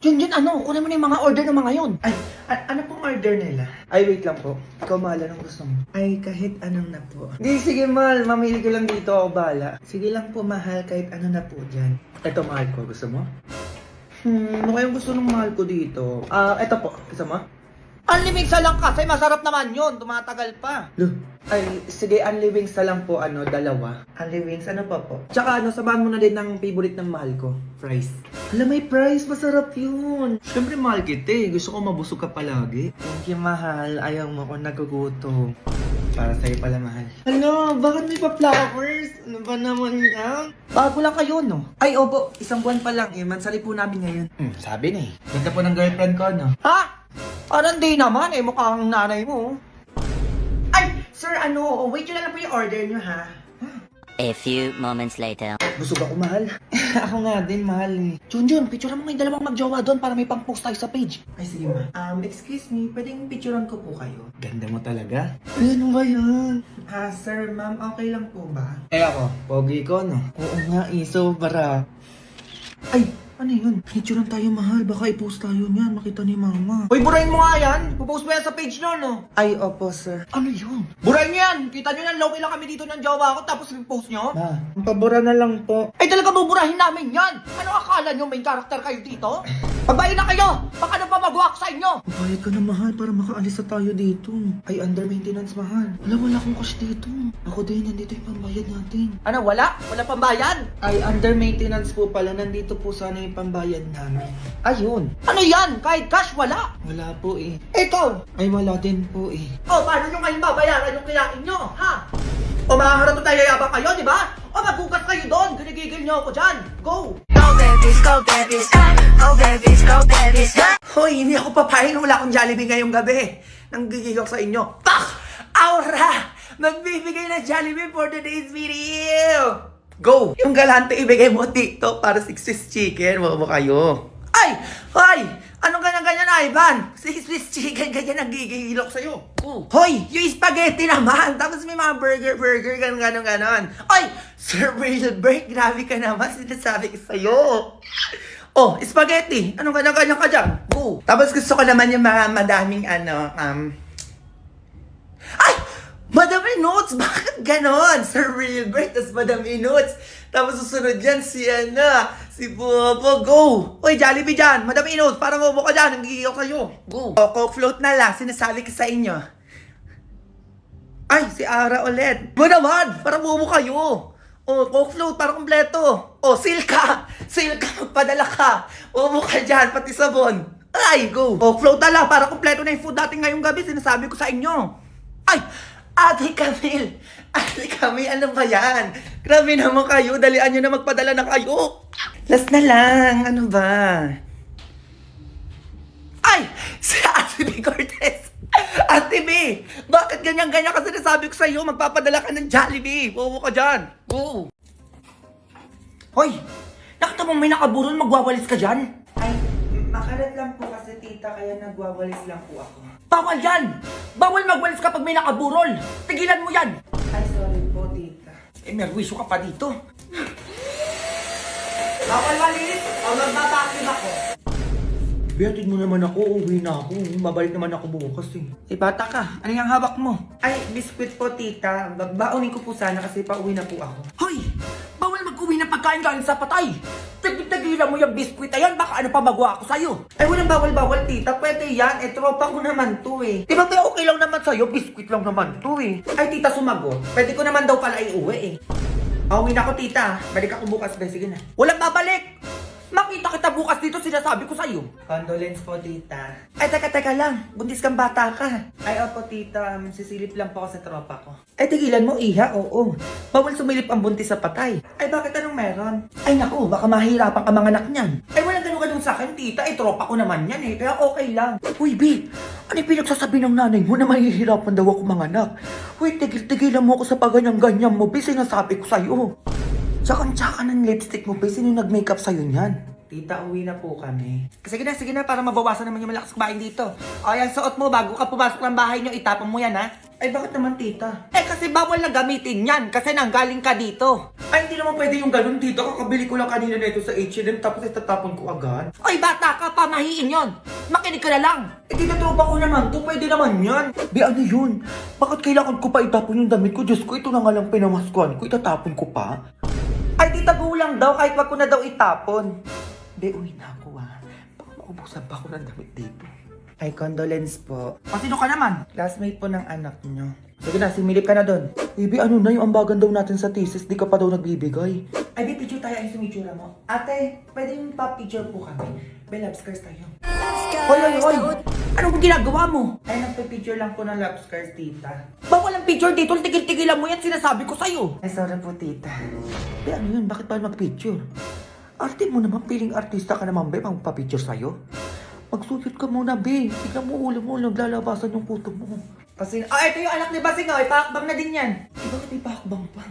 Junjun, ano? Kunin mo na yung mga order ng mga yun. Ay, ano pong order nila? Ay, wait lang po. Ikaw, mahal, anong gusto mo? Ay, kahit anong na po. Di, sige, mahal. Mamili ko lang dito. Ako bahala. Sige lang po, mahal. Kahit ano na po dyan. Ito, mahal ko. Gusto mo? Ano kayang gusto ng mahal ko dito? Ito po. Gusto mo? Unlimit lang kasi masarap naman yun. Tumatagal pa. Look. Ay, sige, only wings na lang po, dalawa. Only wings, ano pa po? Tsaka sabahan mo na din ng favorite ng mahal ko, fries. Hala, may fries, masarap yun. Siyempre, mahal kita eh. Gusto ko mabusog ka palagi. Thank you, mahal. Ayaw mo ko nagugutom. Para sa'yo pala, mahal. Hala, bakit may pa-flowers? Ano ba naman yan? Bago lang kayo, no? Ay, opo, isang buwan pa lang eh. Mansali po namin ngayon. Sabi na eh. Ganda po ng girlfriend ko, no? Ha? Parang di naman eh. Mukhang nanay mo. Ay, sir, wait nyo na lang po yung order nyo, ha? A few moments later. Busog ako, mahal. Ako nga din, mahal eh. Junjun, picture mo yung dalawang magjowa doon para may pang-post tayo sa page. Ay, sige ma. Excuse me, pwedeng picturean ko po kayo? Ganda mo talaga. Ano ba yan? Sir, ma'am, okay lang po ba? Eh ako, pogi ko, no? Oo nga, sobra. Ay, ano yun? Picturean tayo, mahal. Baka i-post tayo niyan. Makita ni mama. Uy, burahin mo nga yan. Pupost mo yan sa page nyo, no? Ay, opo, sir. Ano yun? Burahin nyo yan. Kita nyo yan, low lang kami dito ng jowa ko tapos i-post nyo. Ma, pabura na lang po. Ay talaga buburahin namin yan. Ano akala nyo main character kayo dito? Pagbayin na kayo. Baka na pa mag-walk sa inyo. Bayad ka na, mahal, para makaalis na tayo dito. Ay, under maintenance, mahal. Wala akong cash dito. Ako din, nandito yung pambayad natin. Ano, wala? Wala pambayan? Ay, under maintenance po pala. Nandito po sana yung pambayad namin. Ayun. Ano yan? Kahit cash, wala. Wala po eh. Ikaw. Ay, wala din po eh. O, paano nyo ngayon babayaran yung kinain nyo, ha? O makakarato tayo yabang kayo, di ba? O magbukas kayo doon. Ginigigil nyo ako dyan. Go! Go babies, go babies, go babies, go babies, go. Hoy, hindi ako papayin. Wala akong Jollibee ngayong gabi. Nanggigil ako sa inyo. Pak! Aura! Magbibigay ng Jollibee for today's video! Go! Yung galante ibigay mo TikTok para 6 Swiss chicken. Mo kayo. Ay! Hoy! Anong ganyan-ganyan, Ivan? 6 Swiss chicken, ganyan nagigigil ako sa'yo. Go! Hoy! Yung spaghetti naman! Tapos may mga burger, ganon. Ay! Sir Wilbert, grabe ka naman. Sinasabi ko sa'yo. Oh, spaghetti. Anong ganyan-ganyan ka dyan? Go! Tapos gusto ko naman yung mga madaming Ay! Madami notes! Bakit ganon? Sir Wilbert, tas madami notes. Tapos susunod yan si Bobo. Go! Uy, Jollibee dyan. Madami notes. Parang bobo ka dyan. Nanggigil ako sa'yo. Go! O, Coke float na lang. Sinasabi ko sa inyo. Ay, si Ara ulit. Ba naman? Parang bobo kayo. O, Coke float. Parang kompleto. O, Silka. Silka, magpadala ka. Bobo ka dyan. Pati sabon. Ay, go! Coke float na lang. Parang kompleto na yung food natin ngayong gabi. Sinasabi ko sa inyo. Ay! Ate Camille! Ate Camille, ano ba yan? Grabe naman kayo, dalian nyo na magpadala na kayo. Last na lang, ano ba? Ay! Si Ate B. Cortez! Ate B! Bakit ganyan-ganyan kasi nasabi ko sa'yo, magpapadala ka ng Jollibee. Bobo ka dyan. Go! Hoy! Nakita mo may nakaburol, magwawalis ka dyan? Ay, makalat lang po kasi tita, kaya nagwawalis lang po ako. Bawal yan! Bawal magwalis kapag may nakaburol! Tigilan mo yan! Ay, sorry po, tita. Eh, merwisyo ka pa dito. Bawal walis! O magbabakim ako. Bihatid mo naman ako, uwi na ako. Babalik naman ako bukas eh. Eh, bata ka. Ano yung hawak mo? Ay, biskwit po, tita. Babaonin ko po sana kasi pauwi na po ako. Hoy! Bawal mag-uwi ng pagkain galing sa patay! Tigil-tigilan mo yung biskwit na yan, baka ano pa magawa ko sa'yo! Ay, walang bawal-bawal, tita. Pwede yan. Eh, tropa ko naman to eh. Di ba kaya okay lang naman sa'yo? Biskwit lang naman to eh. Ay, tita, sumagot. Pwede ko naman daw pala iuwi eh. Pauwi na ako, tita. Balik ako bukas. Sige na. Walang babalik! Makita kita bukas dito, sinasabi ko sa'yo. Condolence po, tita. Ay, teka lang. Buntis kang bata ka. Ay, opo, tita. Sisilip lang po ako sa tropa ko. Ay, tigilan mo, iha. Oo. Bawal sumilip ang buntis sa patay. Ay, bakit anong meron? Ay, naku, baka mahirapan ka mga anak niyan. Ay, walang ganun-ganun sa akin, tita. Ay, tropa ko naman yan eh. Kaya okay lang. Uy, B, ano yung pinagsasabi ng nanay mo na mahihirapan daw ako mga anak? Uy, tigil-tigilan mo ako sa paganyan-ganyan mo, B. Sinasabi ko sa'yo. Tsaka ng lipstick mo, B. Sino nag-makeup sa'yo niyan? Tita, uwi na po kami. Sige na, para mabawasan naman yung malakas kumain dito. O, yan, suot mo bago ka pumasok ng bahay nyo, itapon mo yan, ha? Ay, bakit naman, tita? Eh, kasi bawal na gamitin yan, kasi nanggaling ka dito. Ay, hindi naman pwede yung ganun, tita. Kakabili ko lang kanina na ito sa H&M, tapos itatapon ko agad. Ay, bata ka, pamahiin yon. Makinig ka na lang. Eh, tita, tropa ko naman to, pwede naman yan. Be, ano yun? Bakit kailangan ko pa itapon yung damit ko? Diyos ko, ito na nga lang pinamaskuhan ko, itatapon ko pa? Ay, tita, gulang daw, kahit wag ko na daw itapon. Be, uwi na ako, ha. Baka maubusan pa ako ng damit dito. Ay, condolence po. O, sino ka naman? Classmate po ng anak nyo. Sige na, similip ka na doon. Baby, ano na yung ambagan daw natin sa thesis? Di ka pa daw nagbibigay. Ay, baby, picture tayo. Ay, sumitsura mo. Ate, pwede yung pa-picture po kami. Be, love scars tayo. Hoy! Ano ba ginagawa mo? Ay, nagpa-picture lang po ng love scars, tita. Bawal ang picture dito. Tigil-tigilan mo yan. Sinasabi ko sa'yo. Ay, sorry po, tita. Be, ano yun? Bakit pa mag-picture? Arte mo naman, piling artista ka naman, be, magpa-picture sa'yo. Magsuyot ka muna, be. Tignan mo ulo mo, naglalabasan yung puto mo. Kasi, ito yung anak ni Basing, ipahakbang na din yan. Bakit may pahakbang pa?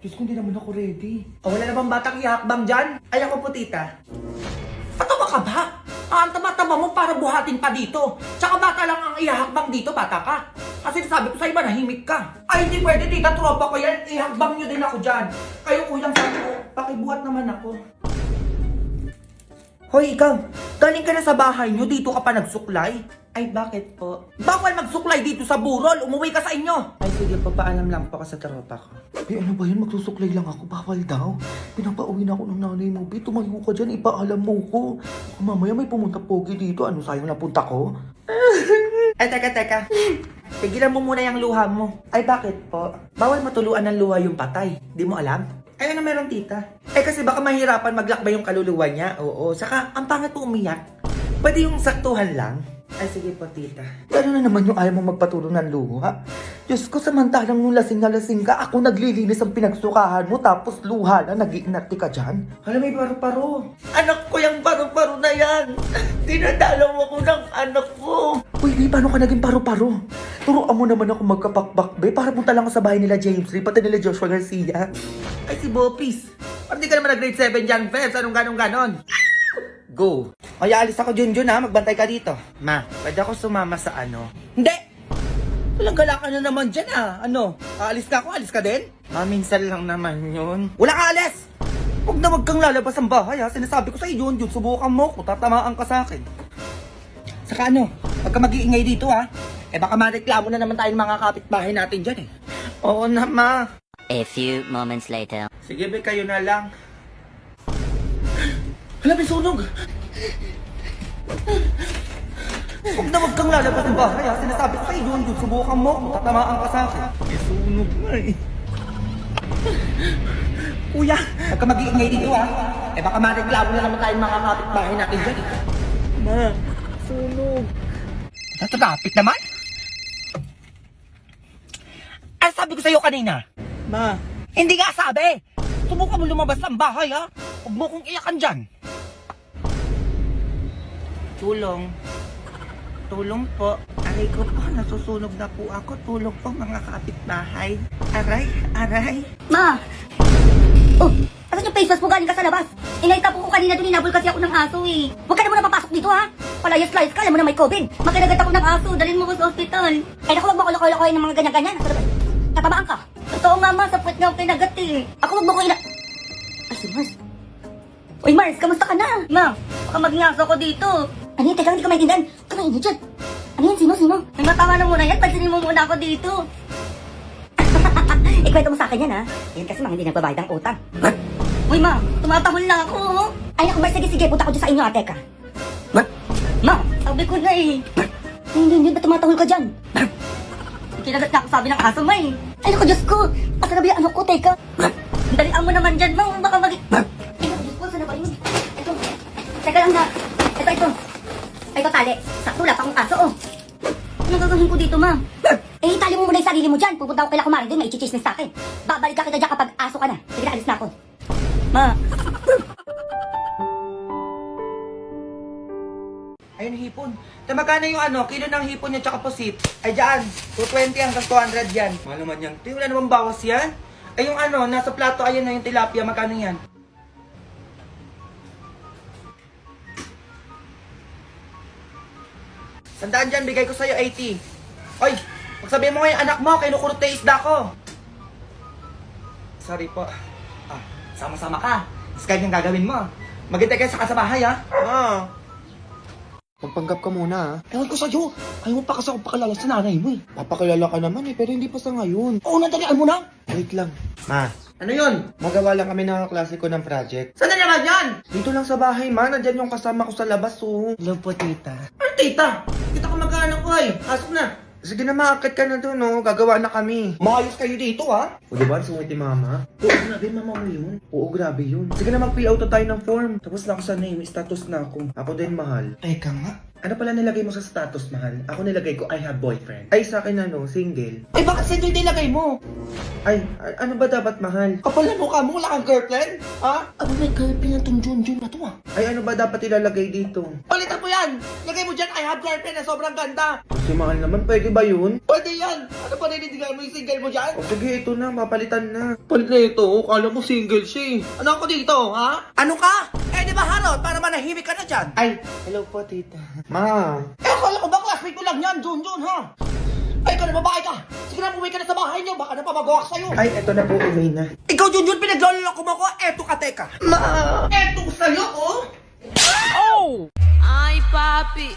Diyos ko, hindi naman ako ready. Wala na bang batang ihakbang dyan? Ay, ako po, tita. Patawa ka ba? Ang tama-tama mo para buhatin pa dito. Tsaka bata lang ang ihakbang dito, bata ka. Kasi sabi ko sa'yo ba, nahimik ka. Ay, hindi pwede, tita, tropa ko yan. Ihakbang nyo din ako dyan. Kayo, kulang sabi ko, pakibuhat naman ako. Hoy, ikaw, galing ka na sa bahay nyo, dito ka pa nagsuklay? Ay, bakit po? Bawal magsuklay dito sa burol, umuwi ka sa inyo! Ay, sige po, paalam lang po ako sa tropa ko. Be, ano ba yun? Magsusuklay lang ako, bawal daw. Pinapauwi na ako ng nanay mo, be, tumayo ka dyan, ipaalam mo ko. Kung mamaya may pumunta pogi dito, ano sayang napunta ko? Ay, teka. Pigilan mo muna yung luha mo. Ay, bakit po? Bawal matuluan ng luha yung patay. Di mo alam? Ay, ano meron, tita? Eh, kasi baka mahirapan maglakbay yung kaluluwa niya. Oo, saka ang pangit po umiyak. Pwede yung saktuhan lang. Ay, sige po, tita. Gano'n na naman yung ayaw mo magpatulong ng luha? Diyos ko, samantalang nung lasing na lasing ka, ako naglilinis ang pinagsukahan mo, tapos luha na, nag-iinarte ka dyan. Hala, may paru-paro. Anak ko yung paru-paro na yan. Dinadalaw ako ng anak ko. Uy, be, paano ka naging paru-paro? Turuan mo naman ako magkapakbak, be, para punta lang ako sa bahay nila James Lee, pati nila Joshua Garcia. Ay, si Bopis. Parang di ka naman nag-grade 7 dyan, Febs. Anong ganon? Go. Ay, alis ako, Junjun, ha? Magbantay ka dito. Ma, pwede ako sumama sa ano? Hindi! Walang galakan na naman dyan, ha? Ano? Aalis na ako? Alis ka din? Ma, minsan lang naman yun. Wala ka alis! Huwag na wag kang lalabas ang bahay, ha? Sinasabi ko sa'yo, Junjun, subukan mo ko. Tatamaan ka sa akin. Saka ano? Huwag ka mag-iingay dito, ha? Eh, baka mareklamo na naman tayong mga kapitbahay natin dyan, eh. Oo na, ma. A few moments later. Sige, be, kayo na lang. Hala, may sunog! Huwag na wag kang lalabas ng bahay, ha? Sinasabi ko sa'yo, Junjun, subukan mo kung tatamaan ka sa akin. May sunog na, eh. Kuya, huwag ka mag-iingay dito, ha? Eh, baka mareklamo na naman tayong mga kapitbahay natin dyan, eh. Ma, sunog. Natatapit naman? Ano sabi ko sa'yo kanina? Ma. Hindi nga sabi! Subukan mo lumabas ng bahay, ha? Huwag mo kong iyakan dyan. Tulong. Tulong po. Aray ko po, nasusunog na po ako. Tulong po, mga kapitbahay. Aray. Ma! Oh, asan yung face mask mo? Galing ka sa labas. Inaita po ko kanina doon, inabol kasi ako ng aso eh. Huwag ka na muna papasok dito ha. Palayas-layas ka, alam mo na may COVID. Magkanagat ako ng aso, dalhin mo ko sa hospital. Ay naku, huwag mo ko lokoy-lokoy ng mga ganyan-ganyan. Natabaan ka. Totoo nga ma, sa puwet nga ako kinagat eh. Ako huwag mo ko Ay, si Mars. Uy Mars, kamusta ka na? Ma, baka maging aso ko dito. Ano yun? Teka, hindi ka maintindihan. Ano yun dyan? Ano yun? Sino? Nagmatawa na muna yan. Pansinin mo muna ako dito. Ikwento mo sa akin yan ha. Yan kasi mga hindi nagbabayad ang utang. Uy ma, tumatahol na ako. Ay naku Mars, sige, punta ko dyan sa inyo ate ka. Ma, sabi ko na eh. Hindi, ba't tumatahol ka dyan? Kinagat na ako sabi ng aso ma eh. Ay naku Diyos ko, asa na ba yung ano ko, teka. Dalian mo naman dyan ma, baka Ay naku Diyos ko, sana ba yun? Ito, teka lang na. Ito tali, sakto wala pa akong aso oh. Anong gagawin ko dito ma? Eh, tali mo muna yung sarili mo dyan. Pupunta ako kay Kumarin din, may i-chismis sa akin. Babalik ka kita dyan kapag aso ka na. Sige na, alis na ako. Ma. Ayun, hipon. Magkano yung ano, kilo ng hipon niya tsaka pusit? Ay, dyan. 220 hanggang 200 yan. Mahal naman yan. Wala namang bawas yan. Ay, yung ano, nasa plato, ayun na yung tilapia. Magkano yan? Tandaan dyan, bigay ko sa'yo 80. Oy, pagsabihin mo ngayon anak mo, kinukurot na isda ko. Sorry po. Sama-sama ka. Skype yung gagawin mo. Maghintay kayo sa kasabahay, ha? Magpanggap ka muna, ha? Ewan ko sa'yo. Ayaw mo pa kasi ako pakilala sa nanay mo, eh. Papakilala ka naman, eh, pero hindi pa sa ngayon. Oo, nadalian mo na. Wait lang. Ma, ano yun? Magawa lang kami ng klase ko ng project. Saan na naman yan? Dito lang sa bahay, ma. Nandyan yung kasama ko sa labas, oh. Hello po, tita. Ano, tita? Kita ko magkaanak ko, eh. Pasok na. Sige na, maakit ka na doon, no? Gagawa na kami. Maayos kayo dito, ha? O, diba? Sungit ni mama. Oo, grabe, mama mo yun. Oo, grabe yun. Sige na, mag-fill out na tayo ng form. Tapos na ako sa name, status na ako. Ako din, mahal. Teka nga. Ano pala nilagay mo sa status, mahal? Ako nilagay ko, I have boyfriend. Ay, sa akin ano, single. Ay, bakit single nilagay mo? Ay, ano ba dapat, mahal? Kapal na mukha mo, wala kang girlfriend? Ha? Ano may girlfriend na tong Junjun na to, ah? Ay, ano ba dapat ilalagay dito? Palitan mo yan! Lagay mo dyan, I have girlfriend na sobrang ganda! Si mahal naman, pwede ba yun? Pwede yan! Ano pa ninindigan mo yung single mo dyan? O sige, ito na, papalitan na. Palit na ito, kala mo single siya, eh. Ano ako dito, ha? Ano ka? Eh, di ba, Harold? Para manahimik ka na dyan. Ay, hello po, tita. Ma. Eh, akala ko ba classmate ko lang yan, Junjun, ha? Ay, ikaw na babae ka! Sige na, umuwi ka na sa bahay niyo, baka napamagawa ka sa'yo! Ay, eto na po, uwi na. Ikaw, Junjun, pinagloloko mo ko. Eto ka, teka. Ma! Eto sa'yo, oh! Ay, papi.